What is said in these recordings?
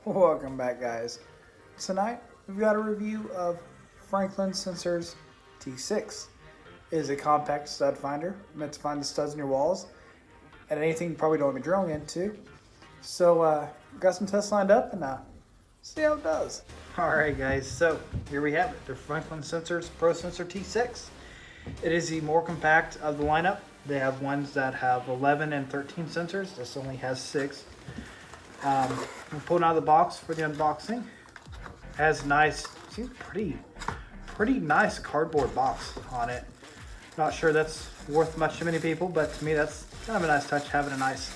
Welcome back, guys. Tonight we've got a review of Franklin ProSensor T6. It is a compact stud finder meant to find the studs in your walls and anything you probably don't want to be drilling into. So got some tests lined up and see how it does. Alright guys, so here we have it, the Franklin ProSensor T6. It is the more compact of the lineup. They have ones that have 11 and 13 sensors. This only has 6. I'm pulling out of the box for the unboxing. Has nice, seems pretty nice cardboard box on it. Not sure that's worth much to many people, but to me that's kind of a nice touch, having a nice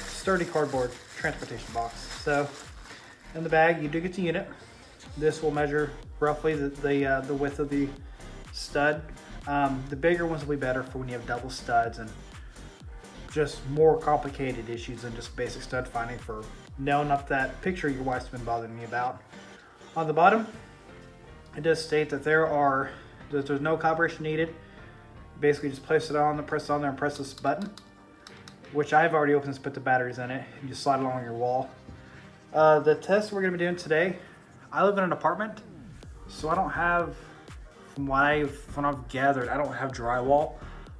sturdy cardboard transportation box. So in the bag you do get the unit. This will measure roughly the width of the stud. The bigger ones will be better for when you have double studs and just more complicated issues than just basic stud finding for nailing up that picture your wife's been bothering me about. On the bottom, it does state that there's no calibration needed. Basically just place it on, press it on there and press this button, which I've already opened and put the batteries in it. You just slide it along your wall. The test we're gonna be doing today, I live in an apartment, so I don't have, from what I've gathered, I don't have drywall.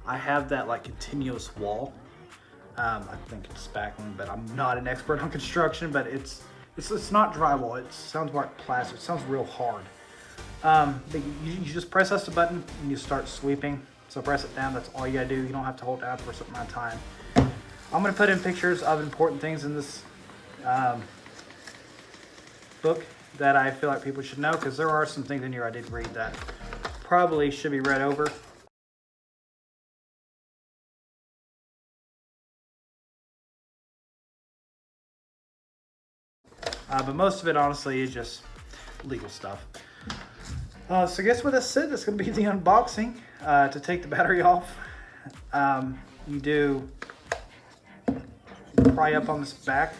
I have that like continuous wall. I think it's spackling, but I'm not an expert on construction, but it's not drywall. It sounds more like plastic. It sounds real hard. But you just press the button and you start sweeping. So press it down, that's all you gotta do. You don't have to hold down for a certain amount of time. I'm gonna put in pictures of important things in this book that I feel like people should know, because there are some things in here I did read that probably should be read over. But most of it, honestly, is just legal stuff. So guess what this is? It's going to be the unboxing. To take the battery off, you do pry up on this back,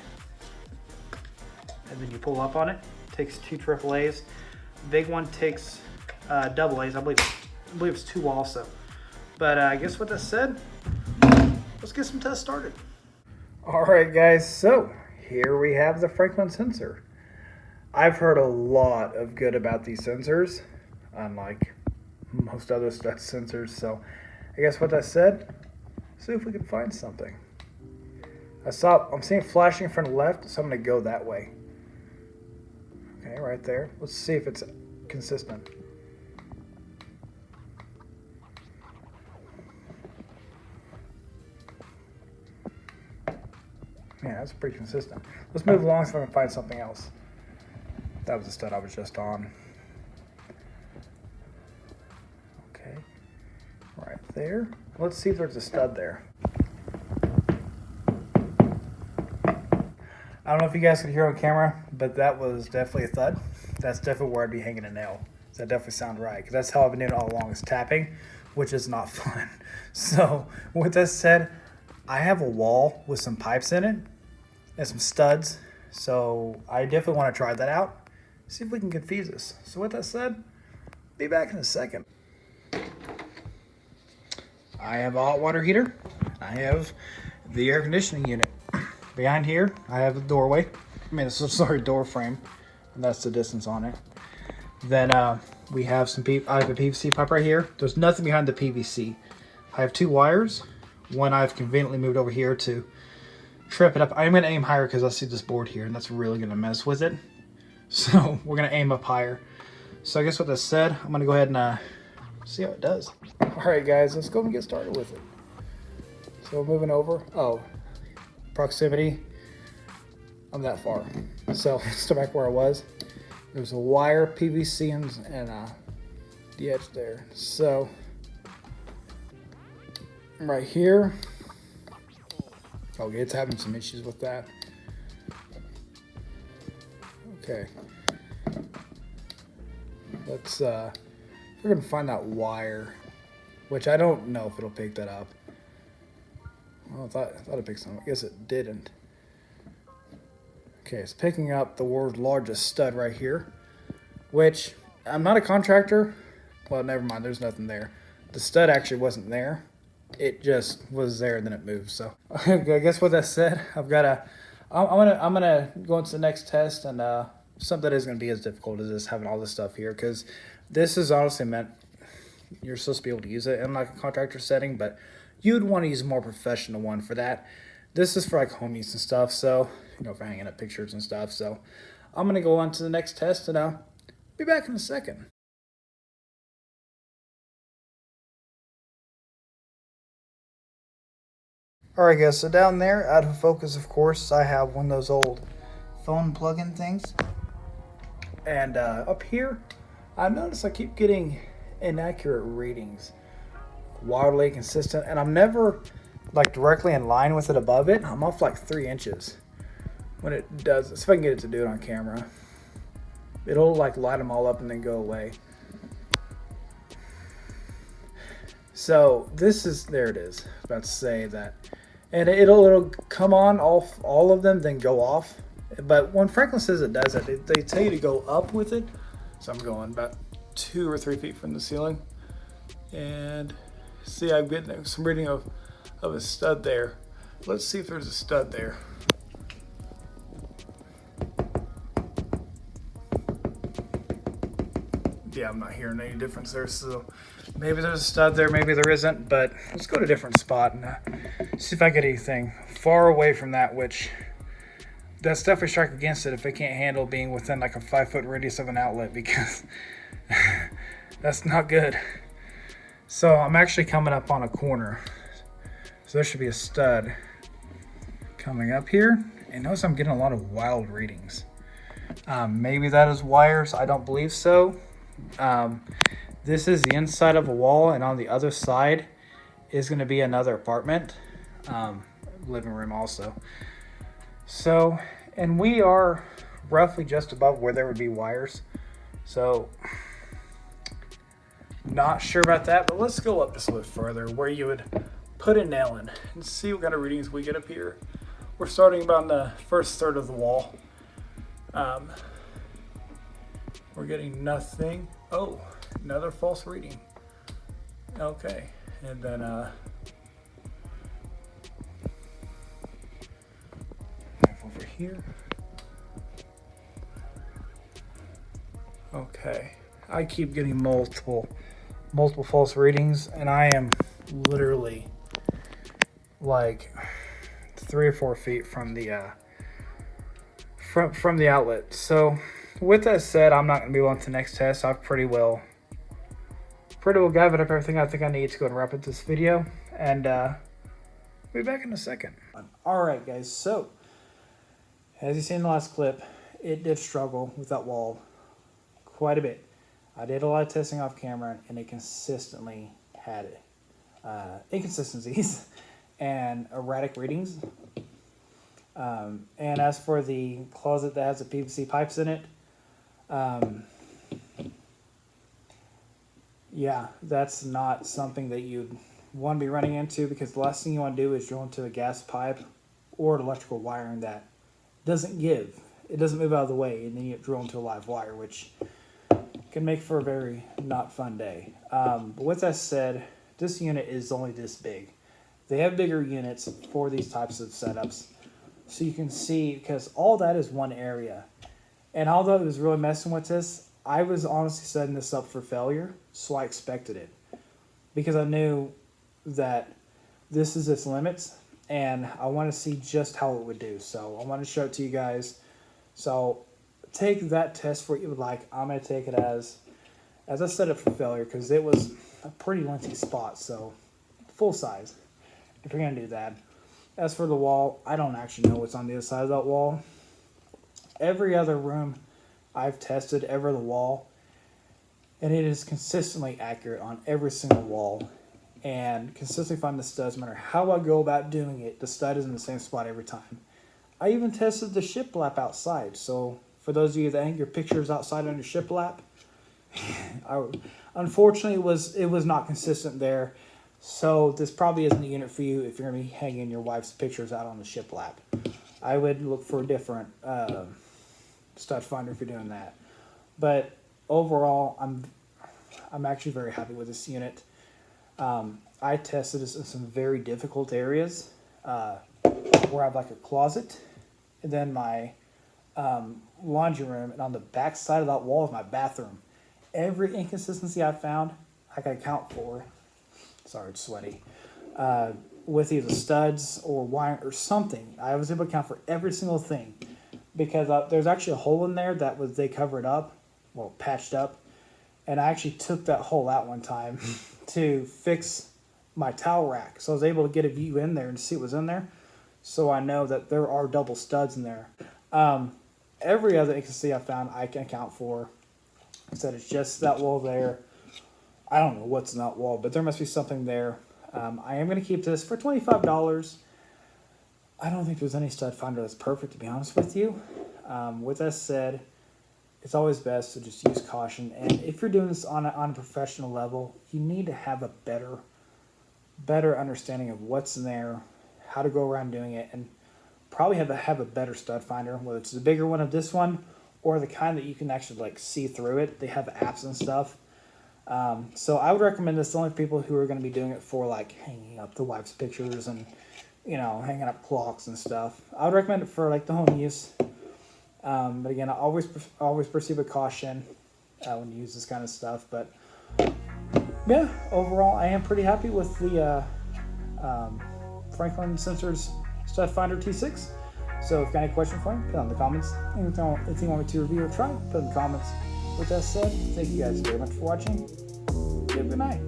and then you pull up on it. It takes 2 AAAs. The big one takes double A's. I believe it's 2 also. But guess what this said? Let's get some tests started. All right, guys. So here we have the Franklin sensor. I've heard a lot of good about these sensors, unlike most other stud sensors. So I guess what that said, see if we can find something. I'm seeing flashing from the left, so I'm gonna go that way. Okay, right there. Let's see if it's consistent. Yeah, that's pretty consistent. Let's move along so I can find something else. That was the stud I was just on. Okay, right there. Let's see if there's a stud there. I don't know if you guys could hear on camera, but that was definitely a thud. That's definitely where I'd be hanging a nail. Does that definitely sound right? Because that's how I've been doing it all along, is tapping, which is not fun. So with that said, I have a wall with some pipes in it and some studs, so I definitely want to try that out, see if we can confuse this. So with that said, be back in a second. I have a hot water heater. I have the air conditioning unit. Behind here, I have a doorway. Door frame, and that's the distance on it. Then we have I have a PVC pipe right here. There's nothing behind the PVC. I have 2 wires. One I've conveniently moved over here to trip it up. I'm going to aim higher because I see this board here, and that's really going to mess with it. So we're going to aim up higher. So I guess what that said, I'm going to go ahead and see how it does. All right, guys, let's go and get started with it. So we're moving over. Oh, proximity. I'm that far. So still back where I was. There's a wire, PVC, and the edge there. So right here. Okay, it's having some issues with that. Okay. Let's we're gonna find that wire, which I don't know if it'll pick that up. Well, I thought it picked some. I guess it didn't. Okay, it's picking up the world's largest stud right here, which I'm not a contractor. Well, never mind. There's nothing there. The stud actually wasn't there. It just was there and then it moved. So I guess what that said, I've got a I'm gonna go into the next test, and something that is gonna be as difficult as this, having all this stuff here, because this is honestly meant you're supposed to be able to use it in like a contractor setting, but you'd want to use a more professional one for that. This is for like home use and stuff, so for hanging up pictures and stuff. So I'm gonna go on to the next test, and I'll be back in a second. Alright guys, so down there, out of focus of course, I have one of those old phone plug-in things. And up here, I notice I keep getting inaccurate readings. Wildly consistent, and I'm never like directly in line with it above it. I'm off like 3 inches when it does. See if I can get it to do it on camera. It'll like light them all up and then go away. So this is, there it is. I was about to say that. And it'll come on all of them, then go off. But when Franklin says it does that, they tell you to go up with it. So I'm going about 2 or 3 feet from the ceiling. And see, I'm getting some reading of a stud there. Let's see if there's a stud there. Yeah, I'm not hearing any difference there, so maybe there's a stud there, maybe there isn't, but let's go to a different spot and see if I get anything far away from that, which that's definitely strike against it if it can't handle being within like a 5-foot radius of an outlet, because that's not good. So I'm actually coming up on a corner, so there should be a stud coming up here, and notice I'm getting a lot of wild readings. Maybe that is wires, I don't believe so. This is the inside of a wall, and on the other side is going to be another apartment, living room also. So, and we are roughly just above where there would be wires, so not sure about that, but let's go up just a little further where you would put a nail in and see what kind of readings we get up here. We're starting about in the first third of the wall. We're getting nothing. Oh, another false reading. Okay, and then over here. Okay, I keep getting multiple false readings, and I am literally like 3 or 4 feet from the from the outlet. So with that said, I'm not going to be on to the next test. I've pretty well gathered up everything I think I need to go and wrap up this video, and we'll be back in a second. Alright guys, so as you seen in the last clip, it did struggle with that wall quite a bit. I did a lot of testing off camera, and it consistently had inconsistencies and erratic readings. And as for the closet that has the PVC pipes in it, yeah, that's not something that you'd want to be running into, because the last thing you want to do is drill into a gas pipe or electrical wiring that doesn't give. It doesn't move out of the way, and then you drill into a live wire, which can make for a very not fun day. But with that said, this unit is only this big. They have bigger units for these types of setups, so you can see, because all that is one area. And although it was really messing with this, I was honestly setting this up for failure, so I expected it, because I knew that this is its limits, and I want to see just how it would do. So I want to show it to you guys. So take that test for what you would like. I'm going to take it as I set it for failure, because it was a pretty lengthy spot, so full size if you're going to do that. As for the wall, I don't actually know what's on the other side of that wall. Every other room I've tested, every other wall, and it is consistently accurate on every single wall, and consistently find the studs. No matter how I go about doing it, the stud is in the same spot every time. I even tested the shiplap outside, so for those of you that hang your pictures outside on your shiplap, unfortunately it was not consistent there. So this probably isn't the unit for you if you're going to be hanging your wife's pictures out on the shiplap. I would look for a different stud finder if you're doing that. But overall, I'm actually very happy with this unit. I tested this in some very difficult areas where I have like a closet, and then my laundry room, and on the back side of that wall is my bathroom. Every inconsistency I found, I can account for. Sorry, it's sweaty. With either studs or wire or something, I was able to account for every single thing, because there's actually a hole in there that they covered up, well, patched up, and I actually took that hole out one time to fix my towel rack. So I was able to get a view in there and see what was in there. So I know that there are double studs in there. Every other inconsistency I found, I can account for. I said it's just that wall there. I don't know what's in that wall, but there must be something there. I am going to keep this for $25. I don't think there's any stud finder that's perfect, to be honest with you. With that said, it's always best to just use caution. And if you're doing this on a professional level, you need to have a better understanding of what's in there, how to go around doing it, and probably have a better stud finder, whether it's the bigger one of this one or the kind that you can actually like see through it. They have apps and stuff. So I would recommend this only for people who are going to be doing it for like hanging up the wife's pictures and, you know, hanging up clocks and stuff. I would recommend it for like the home use. But again, I always proceed with caution when you use this kind of stuff. But yeah, overall, I am pretty happy with the Franklin Sensors Stud Finder T6. So if you got any questions for me, put it in the comments. If you want me to review or try, put it in the comments. With that said, thank you guys very much for watching. Have a good night.